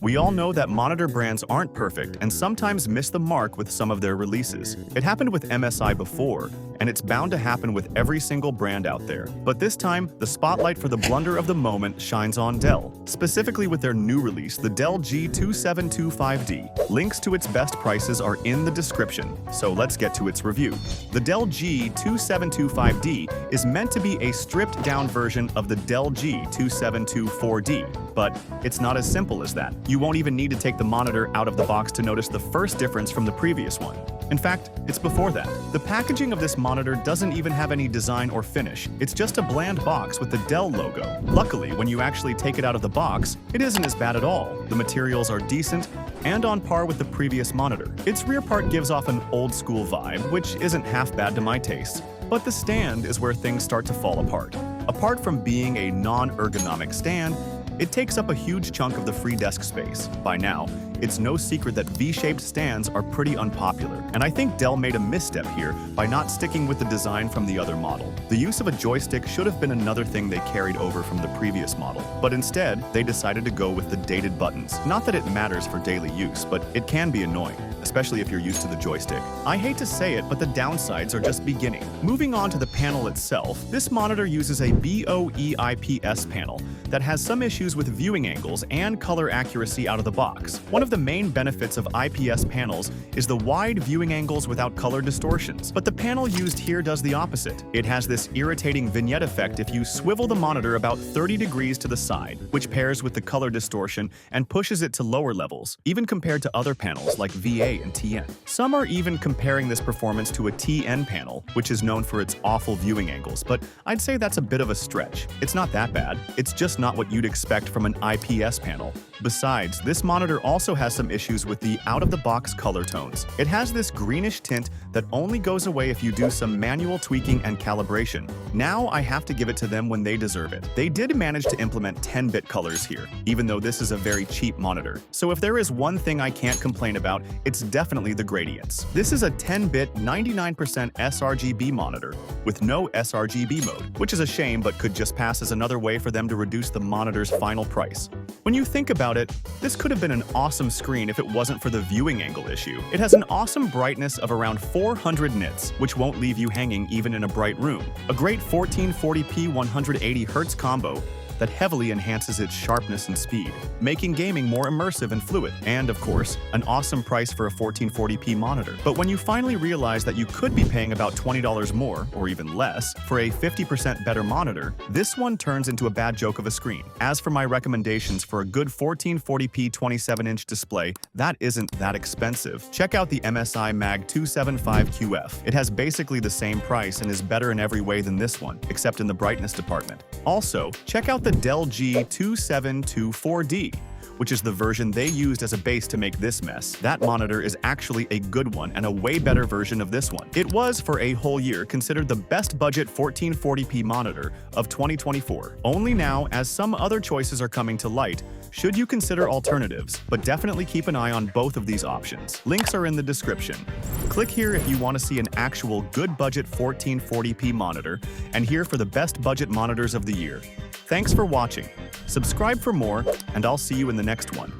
We all know that monitor brands aren't perfect and sometimes miss the mark with some of their releases. It happened with MSI before, and it's bound to happen with every single brand out there. But this time, the spotlight for the blunder of the moment shines on Dell, specifically with their new release, the Dell G2725D. Links to its best prices are in the description, so let's get to its review. The Dell G2725D is meant to be a stripped-down version of the Dell G2724D, but it's not as simple as that. You won't even need to take the monitor out of the box to notice the first difference from the previous one. In fact, it's before that. The packaging of this monitor doesn't even have any design or finish. It's just a bland box with the Dell logo. Luckily, when you actually take it out of the box, it isn't as bad at all. The materials are decent and on par with the previous monitor. Its rear part gives off an old-school vibe, which isn't half bad to my taste. But the stand is where things start to fall apart. Apart from being a non-ergonomic stand, it takes up a huge chunk of the free desk space. By now, it's no secret that V-shaped stands are pretty unpopular, and I think Dell made a misstep here by not sticking with the design from the other model. The use of a joystick should have been another thing they carried over from the previous model, but instead, they decided to go with the dated buttons. Not that it matters for daily use, but it can be annoying, especially if you're used to the joystick. I hate to say it, but the downsides are just beginning. Moving on to the panel itself, this monitor uses a BOE-IPS panel that has some issues with viewing angles and color accuracy out of the box. One of the main benefits of IPS panels is the wide viewing angles without color distortions, but the panel used here does the opposite. It has this irritating vignette effect if you swivel the monitor about 30 degrees to the side, which pairs with the color distortion and pushes it to lower levels, even compared to other panels like VA and TN. Some are even comparing this performance to a TN panel, which is known for its awful viewing angles, but I'd say that's a bit of a stretch. It's not that bad, it's just not what you'd expect from an IPS panel. Besides, this monitor also has some issues with the out-of-the-box color tones. It has this greenish tint that only goes away if you do some manual tweaking and calibration. Now I have to give it to them when they deserve it. They did manage to implement 10-bit colors here, even though this is a very cheap monitor. So if there is one thing I can't complain about, it's definitely the gradients. This is a 10-bit 99% sRGB monitor with no sRGB mode, which is a shame but could just pass as another way for them to reduce the monitor's final price. When you think about it, this could have been an awesome screen if it wasn't for the viewing angle issue. It has an awesome brightness of around 400 nits, which won't leave you hanging even in a bright room. A great 1440p 180Hz combo that heavily enhances its sharpness and speed, making gaming more immersive and fluid. And of course, an awesome price for a 1440p monitor. But when you finally realize that you could be paying about $20 more, or even less, for a 50% better monitor, this one turns into a bad joke of a screen. As for my recommendations for a good 1440p 27-inch display, that isn't that expensive. Check out the MSI Mag 275QF. It has basically the same price and is better in every way than this one, except in the brightness department. Also, check out the Dell G2724D, which is the version they used as a base to make this mess. That monitor is actually a good one and a way better version of this one. It was, for a whole year, considered the best budget 1440p monitor of 2024. Only now, as some other choices are coming to light, should you consider alternatives, but definitely keep an eye on both of these options. Links are in the description. Click here if you want to see an actual good budget 1440p monitor, and here for the best budget monitors of the year. Thanks for watching. Subscribe for more, and I'll see you in the next one.